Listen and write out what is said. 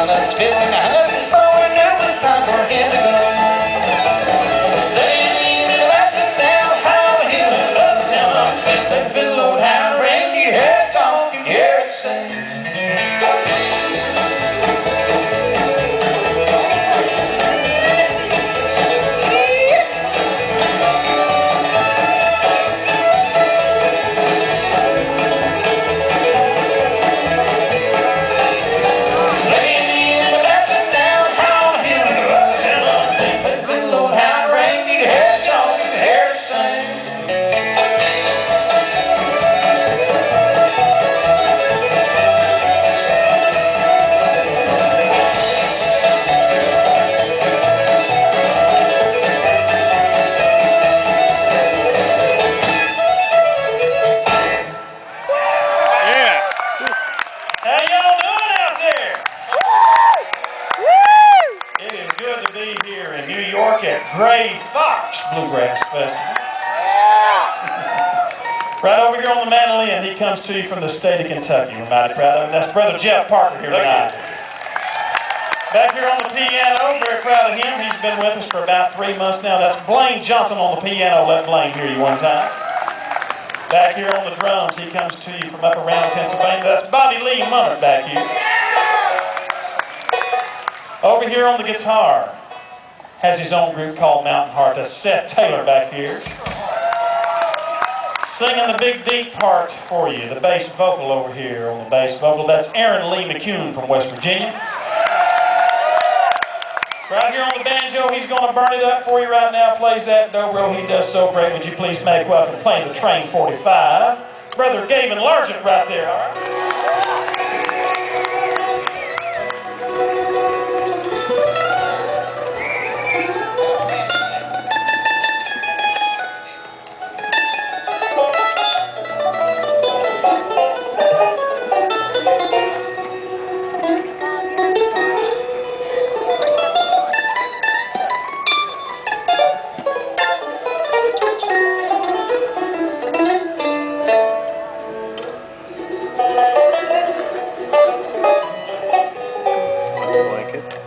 town that's filling the husband's boy, and now it's time for him to go. Dailey, relax it down, how the hill and love town. Let the fiddle old hound ring, you hear it talk, you hear it sing. How y'all doing out there? It is good to be here in New York at Gray Fox Bluegrass Festival. Right over here on the mandolin, he comes to you from the state of Kentucky. We're mighty proud of him. That's Brother Jeff Parker here tonight. Back here on the piano, very proud of him. He's been with us for about 3 months now. That's Blaine Johnson on the piano. Let Blaine hear you one time. Back here on the drums, he comes to you from up around Pennsylvania. That's Bobby Lee Munnert back here. Over here on the guitar, has his own group called Mountain Heart. That's Seth Taylor back here. Singing the big deep part for you, the bass vocal over here on the bass vocal. That's Aaron Lee McCune from West Virginia. Right here on the banjo, he's going to burn it up for you right now. Plays that dobro. He does so great. Would you please make welcome playing the Train 45, Brother Gavin Largent right there. All right. Like it.